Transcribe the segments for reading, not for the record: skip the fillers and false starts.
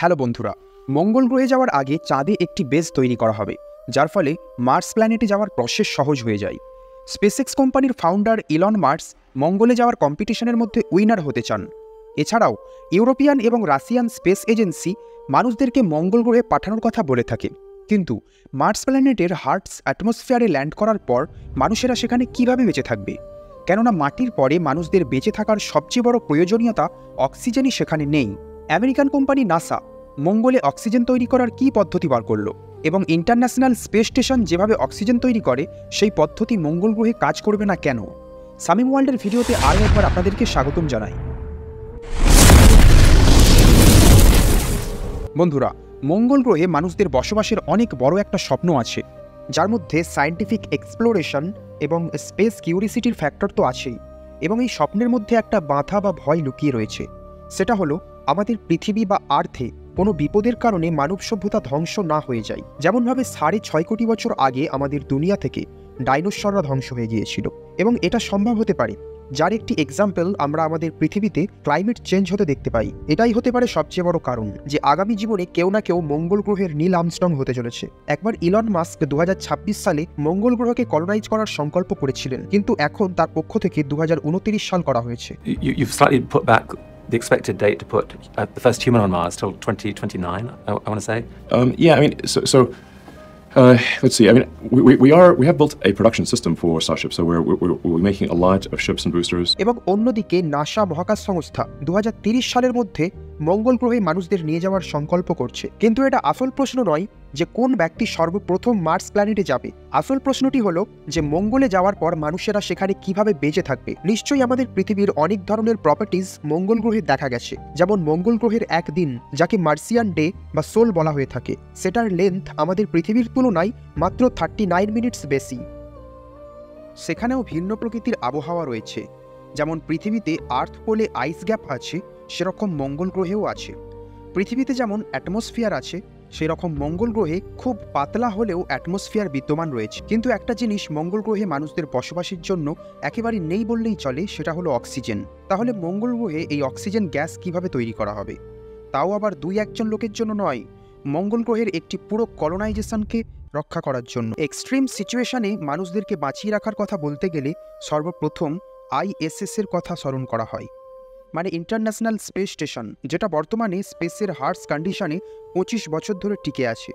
Hello বন্ধুরা, মঙ্গল গ্রহে যাওয়ার আগে চাঁদে একটি বেস তৈরি করা হবে, যার ফলে মার্স প্ল্যানেটে যাওয়ার প্রসেস সহজ হয়ে যায়। স্পেসএক্স কোম্পানির ফাউন্ডার ইলন মার্স মঙ্গলে যাওয়ার কম্পিটিশনের মধ্যে উইনার হতে চান। এছাড়াও ইউরোপিয়ান এবং রাশিয়ান স্পেস এজেন্সি মানুষদেরকে মঙ্গল গ্রহে পাঠানোর কথা বলে থাকে। কিন্তু মার্স প্ল্যানেটের হার্টস অ্যাটমসফিয়ারে ল্যান্ড করার পর মানুষেরা সেখানে কিভাবে বেঁচে থাকবে? কেননা মাটির পরে মানুষদের বেঁচে থাকার সবচেয়ে বড় প্রয়োজনীয়তা অক্সিজেনই সেখানে নেই। আমেরিকান কোম্পানি নাসা মঙ্গলে অক্সিজেন তৈরি করার কী পদ্ধতি বার করলো, এবং ইন্টারন্যাশনাল স্পেস স্টেশন যেভাবে অক্সিজেন তৈরি করে সেই পদ্ধতি মঙ্গল গ্রহে কাজ করবে না কেন? সামিম ওয়ার্ল্ডের ভিডিওতে আরও একবার আপনাদেরকে স্বাগতম জানাই। বন্ধুরা, মঙ্গল গ্রহে মানুষদের বসবাসের অনেক বড় একটা স্বপ্ন আছে, যার মধ্যে সায়েন্টিফিক এক্সপ্লোরেশন এবং স্পেস কিউরিসিটির ফ্যাক্টর তো আছেই। এবং এই স্বপ্নের মধ্যে একটা বাধা বা ভয় লুকিয়ে রয়েছে। সেটা হলো আমাদের পৃথিবী বা আর্থে কোনো বিপদের কারণে মানব সভ্যতা ধ্বংস না হয়ে যায়। যেমনভাবে 6.5 কোটি বছর আগে আমাদের দুনিয়া থেকে ডাইনোসররা ধ্বংস হয়ে গিয়েছিল, এবং এটা সম্ভব হতে পারে, যার একটি এক্সাম্পল আমরা আমাদের পৃথিবীতে ক্লাইমেট চেঞ্জ হতে দেখতে পাই। এটাই হতে পারে সবচেয়ে বড় কারণ যে আগামী জীবনে কেউ না কেউ মঙ্গল গ্রহের নীল আর্মস্ট্রং হতে চলেছে। একবার ইলন মাস্ক 2026 সালে মঙ্গল গ্রহকে কলোনাইজ করার সংকল্প করেছিলেন, কিন্তু এখন তার পক্ষ থেকে 2029 সাল করা হয়েছে। You've slightly put back the expected date to put the first human on Mars till 2029, I want to say. Yeah, I mean, let's see. I mean, we have built a production system for Starship, so we're making a lot of ships and boosters. এবং অন্যদিকে NASA মহাকাশ সংস্থা 2030 সালের মধ্যে মঙ্গল গ্রহে মানুষদের নিয়ে যাওয়ার সংকল্প করছে। কিন্তু এটা আসল প্রশ্ন নয় যে কোন ব্যক্তি সর্বপ্রথম মার্স প্ল্যানেটে যাবে। আসল প্রশ্নটি হলো যে মঙ্গলে যাওয়ার পর মানুষেরা সেখানে কিভাবে বেঁচে থাকবে। নিশ্চয়ই আমাদের পৃথিবীর অনেক ধরনের প্রপার্টিজ মঙ্গল গ্রহে দেখা গেছে, যেমন মঙ্গল গ্রহের একদিন, যাকে মার্সিয়ান ডে বা সোল বলা হয়ে থাকে, সেটার লেন্থ আমাদের পৃথিবীর তুলনায় মাত্র 39 মিনিটস বেশি। সেখানেও ভিন্ন প্রকৃতির আবহাওয়া রয়েছে। যেমন পৃথিবীতে আর্থ পোলে আইস গ্যাপ আছে, সেরকম মঙ্গল গ্রহেও আছে। পৃথিবীতে যেমন অ্যাটমসফিয়ার আছে, সেরকম মঙ্গল গ্রহে খুব পাতলা হলেও অ্যাটমসফিয়ার বিদ্যমান রয়েছে। কিন্তু একটা জিনিস মঙ্গল গ্রহে মানুষদের বসবাসের জন্য একেবারে নেই বললেই চলে, সেটা হলো অক্সিজেন। তাহলে মঙ্গল গ্রহে এই অক্সিজেন গ্যাস কিভাবে তৈরি করা হবে? তাও আবার 2-1 লোকের জন্য নয়, মঙ্গল গ্রহের একটি পুরো কলোনাইজেশনকে রক্ষা করার জন্য। এক্সট্রিম সিচুয়েশনে মানুষদেরকে বাঁচিয়ে রাখার কথা বলতে গেলে সর্বপ্রথম ISS এর কথা স্মরণ করা হয়, মানে ইন্টারন্যাশনাল স্পেস স্টেশন, যেটা বর্তমানে স্পেসের হার্স কন্ডিশনে 25 বছর ধরে টিকে আছে,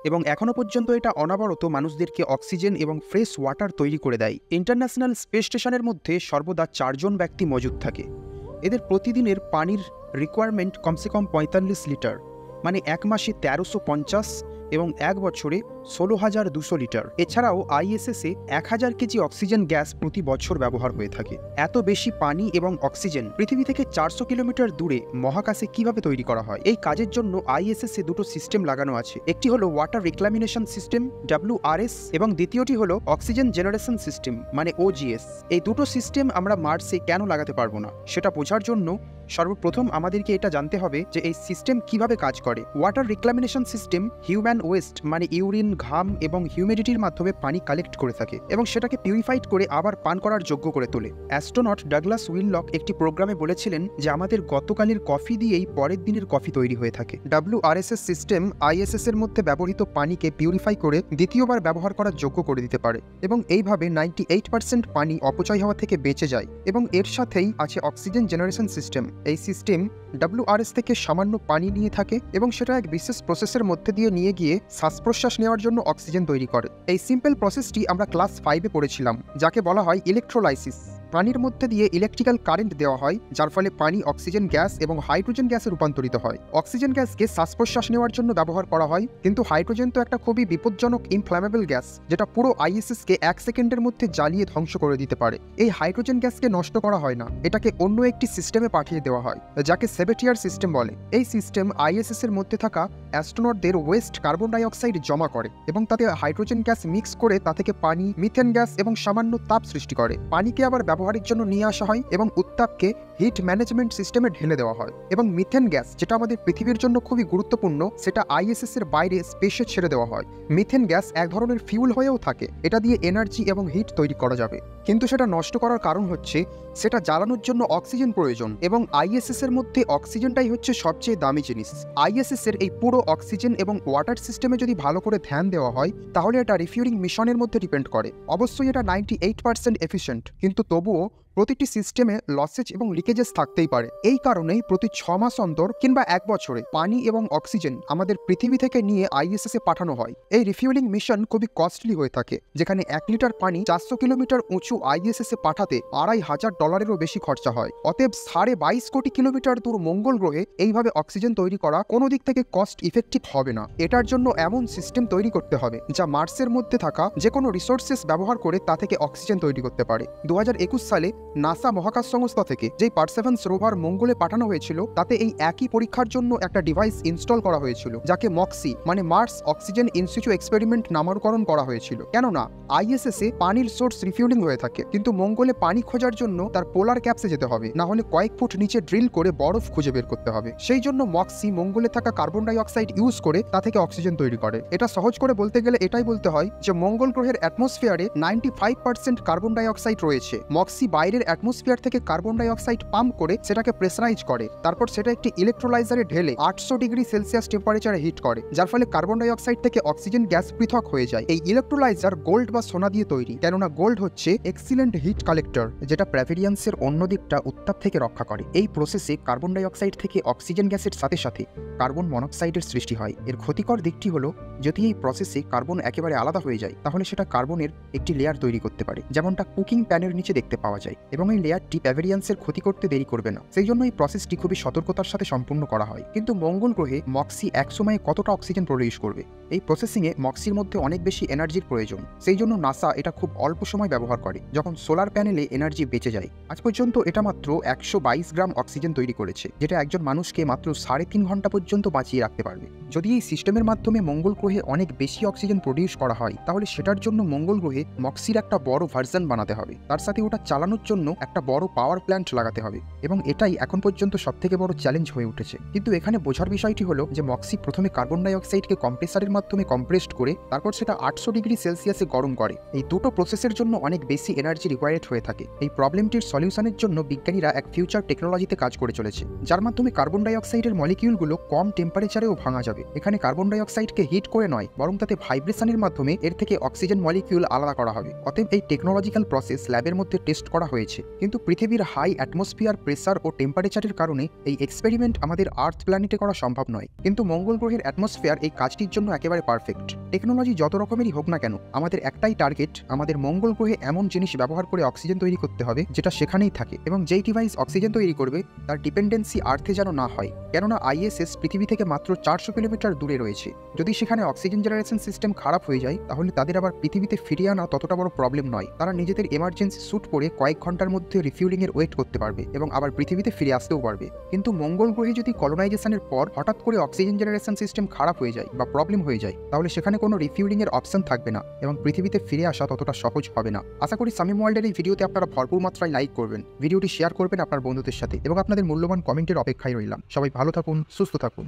এবং এখনও পর্যন্ত এটা অনবরত মানুষদেরকে অক্সিজেন এবং ফ্রেশ ওয়াটার তৈরি করে দেয়। ইন্টারন্যাশনাল স্পেস স্টেশনের মধ্যে সর্বদা 4 জন ব্যক্তি মজুদ থাকে। এদের প্রতিদিনের পানির রিকোয়ারমেন্ট কমসে কম 45 লিটার, মানে এক মাসে 1350 এবং এক বছরে 16,200 লিটার। এছাড়াও ISS-এ 1000 কেজি অক্সিজেন গ্যাস প্রতি বছর ব্যবহার হয়ে থাকে। এত বেশি পানি এবং অক্সিজেন পৃথিবী থেকে 400 কিলোমিটার দূরে মহাকাশে কিভাবে তৈরি করা হয়? এই কাজের জন্য ISS-এ দুটো সিস্টেম লাগানো আছে। একটি হলো ওয়াটার রিক্লামিনেশন সিস্টেম WRS, এবং দ্বিতীয়টি হলো অক্সিজেন জেনারেশন সিস্টেম, মানে OGS। এই দুটো সিস্টেম আমরা মার্সে কেন লাগাতে পারবো না, সেটা বোঝার জন্য সর্বপ্রথম আমাদেরকে এটা জানতে হবে যে এই সিস্টেম কিভাবে কাজ করে। ওয়াটার রিক্লামিনেশন সিস্টেম হিউম্যান ওয়েস্ট, মানে ইউরিন, ঘাম এবং হিউমিডিটির মাধ্যমে পানি কালেক্ট করে থাকে এবং সেটাকে পিউরিফাইড করে আবার পান করার যোগ্য করে তোলে। অ্যাস্ট্রোনট ডাগলাস উইনলক একটি প্রোগ্রামে বলেছিলেন যে আমাদের গতকালের কফি দিয়েই পরের দিনের কফি তৈরি হয়ে থাকে। WRS সিস্টেম ISS এর মধ্যে ব্যবহৃত পানিকে পিউরিফাই করে দ্বিতীয়বার ব্যবহার করার যোগ্য করে দিতে পারে, এবং এইভাবে 98% পানি অপচয় হওয়া থেকে বেঁচে যায়। এবং এর সাথেই আছে অক্সিজেন জেনারেশন সিস্টেম। এই সিস্টেম WRS থেকে সামান্য পানি নিয়ে থাকে এবং সেটা এক বিশেষ প্রসেসের মধ্যে দিয়ে নিয়ে গিয়ে শ্বাস প্রশ্বাস নেওয়ার জন্য অক্সিজেন তৈরি করে। এই সিম্পল প্রসেসটি আমরা ক্লাস 5-এ পড়েছিলাম, যাকে বলা হয় ইলেকট্রোলাইসিস। পানির মধ্যে দিয়ে ইলেকট্রিক্যাল কারেন্ট দেওয়া হয়, যার ফলে পানি অক্সিজেন গ্যাস এবং হাইড্রোজেন গ্যাসে রূপান্তরিত হয়। অক্সিজেন গ্যাসকে শ্বাস প্রশ্বাস নেওয়ার জন্য ব্যবহার করা হয়, কিন্তু হাইড্রোজেন তো একটা খুবই বিপজ্জনক ইনফ্ল্যামেবল গ্যাস, যেটা পুরো ISS-কে 1 সেকেন্ডের মধ্যে জ্বালিয়ে ধ্বংস করে দিতে পারে। এই হাইড্রোজেন গ্যাসকে নষ্ট করা হয় না, এটাকে অন্য একটি সিস্টেমে পাঠিয়ে দেওয়া হয়, যাকে সেবেটিয়ার সিস্টেম বলে। এই সিস্টেম ISS-এর মধ্যে থাকা অ্যাস্ট্রোনটদের ওয়েস্ট কার্বন ডাইঅক্সাইড জমা করে এবং তাতে হাইড্রোজেন গ্যাস মিক্স করে তা থেকে পানি, মিথেন গ্যাস এবং সামান্য তাপ সৃষ্টি করে। পানিকে আবার ব্যবহারের জন্য নিয়ে আসা হয় এবং উত্তাপকে হিট ম্যানেজমেন্ট সিস্টেমে ঢেলে দেওয়া হয় এবং মিথেন গ্যাস, যেটা আমাদের পৃথিবীর জন্য খুবই গুরুত্বপূর্ণ, সেটা আইএসএস এর বাইরে স্পেসে ছেড়ে দেওয়া হয়। মিথেন গ্যাস এক ধরনের ফিউল হয়েও থাকে, এটা দিয়ে এনার্জি এবং হিট তৈরি করা যাবে, কিন্তু সেটা নষ্ট করার কারণ হচ্ছে সেটা জ্বালানোর জন্য অক্সিজেন প্রয়োজন এবং আইএসএস এর মধ্যে অক্সিজেনটাই হচ্ছে সবচেয়ে দামি জিনিস। আইএসএস এর এই পুরো অক্সিজেন এবং ওয়াটার সিস্টেমে যদি ভালো করে ধ্যান দেওয়া হয় তাহলে এটা রিফিউলিং মিশনের মধ্যে ডিপেন্ড করে। অবশ্যই এটা 98% এফিশিয়েন্ট, কিন্তু তবুও প্রতিটি সিস্টেমে লসেজ এবং লিকেজেস থাকতেই পারে। এই কারণেই প্রতি 6 মাস অন্তর কিংবা 1 বছরে পানি এবং অক্সিজেন আমাদের পৃথিবী থেকে নিয়ে আইএসএস এ পাঠানো হয়। এই রিফিউলিং মিশন খুবই কস্টলি হয়ে থাকে, যেখানে 1 লিটার পানি 400 কিলোমিটার উঁচু আইএসএস এ পাঠাতে $2500 বেশি খরচা হয়। অতএব 22.5 কোটি কিলোমিটার দূর মঙ্গল গ্রহে এইভাবে অক্সিজেন তৈরি করা কোনো দিক থেকে কস্ট ইফেক্টিভ হবে না। এটার জন্য এমন সিস্টেম তৈরি করতে হবে যা মার্সের মধ্যে থাকা যে কোনো রিসোর্সেস ব্যবহার করে তা থেকে অক্সিজেন তৈরি করতে পারে। 2021 সালে নাসা মহাকাশ সংস্থা থেকে যেই পারসেভারেন্স রোভার মঙ্গলে পাঠানো হয়েছিল তাতে এই একই পরীক্ষার জন্য একটা ডিভাইস ইনস্টল করা হয়েছিল, যাকে মক্সি মানে মার্স অক্সিজেন ইনস্টিটিউ এক্সপেরিমেন্ট নামকরণ করা হয়েছিল। কেননা আইএসএস এ পানির সোর্স রিফিউলিং হয়ে থাকে, কিন্তু মঙ্গলে পানি খোঁজার জন্য তার পোলার ক্যাপসে যেতে হবে, না হলে কয়েক ফুট নিচে ড্রিল করে বরফ খুঁজে বের করতে হবে। সেই জন্য মক্সি মঙ্গলে থাকা কার্বন ডাই অক্সাইড ইউজ করে তা থেকে অক্সিজেন তৈরি করে। এটা সহজ করে বলতে গেলে এটাই বলতে হয় যে মঙ্গল গ্রহের অ্যাটমসফিয়ারে 95% কার্বন ডাই অক্সাইড রয়েছে। মক্সি বাইরের অ্যাটমসফিয়ার থেকে কার্বন ডাই অক্সাইড পাম্প করে সেটাকে প্রেসারাইজ করে, তারপর সেটা একটি ইলেকট্রোলাইজারে ঢেলে 800 ডিগ্রি সেলসিয়াস টেম্পারেচারে হিট করে, যার ফলে কার্বন ডাই অক্সাইড থেকে অক্সিজেন গ্যাস পৃথক হয়ে যায়। এই ইলেকট্রোলাইজার গোল্ড বা সোনা দিয়ে তৈরি, কেননা গোল্ড হচ্ছে এক্সিলেন্ট হিট কালেক্টর, যেটা প্রেভেরিয়ান্সের অন্য দিকটা উত্তাপ থেকে রক্ষা করে। এই প্রসেসে কার্বন ডাই অক্সাইড থেকে অক্সিজেন গ্যাসের সাথে সাথে কার্বন মনোক্সাইডের সৃষ্টি হয়। এর ক্ষতিকর দিকটি হলো যদি এই প্রসেসে কার্বন একেবারে আলাদা হয়ে যায় তাহলে সেটা কার্বনের একটি লেয়ার তৈরি করতে পারে, যেমনটা কুকিং প্যানের নিচে দেখতে পাওয়া যায়, এবং এই লেয়ারটি প্যাভেরিয়ান্সের ক্ষতি করতে দেরি করবে না। সেই জন্য এই প্রসেসটি খুবই সতর্কতার সাথে সম্পূর্ণ করা হয়। কিন্তু মঙ্গল গ্রহে মক্সি এক সময়ে কতটা অক্সিজেন প্রডিউস করবে? এই প্রসেসিংয়ে মক্সির মধ্যে অনেক বেশি এনার্জির প্রয়োজন, সেই জন্য নাসা এটা খুব অল্প সময় ব্যবহার করে, যখন সোলার প্যানেলে এনার্জি বেঁচে যায়। আজ পর্যন্ত এটা মাত্র 122 গ্রাম অক্সিজেন তৈরি করেছে, যেটা একজন মানুষকে মাত্র 3.5 ঘন্টা পর্যন্ত বাঁচিয়ে রাখতে পারবে। যদি এই সিস্টেমের মাধ্যমে মঙ্গল গ্রহে অনেক বেশি অক্সিজেন প্রডিউস করা হয় তাহলে সেটার জন্য মঙ্গল গ্রহে মক্সির একটা বড় ভার্সন বানাতে হবে, তার সাথে ওটা চালানোর জন্য একটা বড় পাওয়ার প্ল্যান্ট লাগাতে হবে, এবং এটাই এখন পর্যন্ত সবথেকে বড় চ্যালেঞ্জ হয়ে উঠেছে। কিন্তু এখানে বোঝার বিষয়টি হলো যে মক্সি প্রথমে কার্বন ডাই অক্সাইডকে কম্প্রেসারের মাধ্যমে কম্প্রেসড করে তারপর সেটা 800 ডিগ্রি সেলসিয়াসে গরম করে। এই দুটো প্রসেসের জন্য অনেক বেশি এনার্জি রিকোয়ার্ড হয়ে থাকে। এই প্রবলেমটির সলিউশনের জন্য বিজ্ঞানীরা এক ফিউচার টেকনোলজিতে কাজ করে চলেছে, যার মাধ্যমে কার্বন ডাই অক্সাইডের মলিকিউলগুলো কম টেম্পারেচারেও ভাঙা যাবে। এখানে কার্বন ডাই অক্সাইডকে হিট করে নয়, বরং তাতে ভাইব্রেশনের মাধ্যমে এর থেকে অক্সিজেন মলিকিউল আলাদা করা হবে। অতএব এই টেকনোলজিক্যাল প্রসেস ল্যাবের মধ্যে টেস্ট করা হয়েছে, কিন্তু পৃথিবীর হাই অ্যাটমসফিয়ার প্রেসার ও টেম্পারেচারের কারণে এই এক্সপেরিমেন্ট আমাদের আর্থ প্ল্যানেটে করা সম্ভব নয়। কিন্তু মঙ্গল গ্রহের অ্যাটমসফিয়ার এই কাজটির জন্য একেবারে পারফেক্ট। টেকনোলজি যত রকমেরই হোক না কেন, আমাদের একটাই টার্গেট, আমাদের মঙ্গল গ্রহে এমন জিনিস ব্যবহার করে অক্সিজেন তৈরি করতে হবে যেটা সেখানেই থাকে, এবং যেই ডিভাইস অক্সিজেন তৈরি করবে তার ডিপেন্ডেন্সি আর্থে যেন না হয়। কেননা আইএসএস পৃথিবী থেকে মাত্র 400 কিলোমিটার দূরে রয়েছে। যদি সেখানে অক্সিজেন জেনারেশন সিস্টেম খারাপ হয়ে যায় তাহলে তাদের আবার পৃথিবীতে ফিরিয়ে আনা ততটা বড় প্রবলেম নয়। তারা নিজেদের এমার্জেন্সি স্যুট পরে কয়েক ঘন্টার মধ্যে রিফিউলিং এর ওয়েট করতে পারবে এবং আবার পৃথিবীতে ফিরে আসতেও পারবে। কিন্তু মঙ্গল গ্রহে যদি কলোনাইজেশনের পর হঠাৎ করে অক্সিজেন জেনারেশন সিস্টেম খারাপ হয়ে যায় বা প্রবলেম হয়ে যায় তাহলে সেখানে কোনো রিফিউলিং এর অপশন থাকবে না এবং পৃথিবীতে ফিরে আসা ততটা সহজ হবে না। আশা করি সামিম ওয়ার্ল্ডের এই ভিডিওতে আপনারা ভরপুর মাত্রায় লাইক করবেন, ভিডিওটি শেয়ার করবেন আপনার বন্ধুদের সাথে, এবং আপনাদের মূল্যবান কমেন্টের অপেক্ষায় রইলাম। সবাই ভালো থাকুন, সুস্থ থাকুন।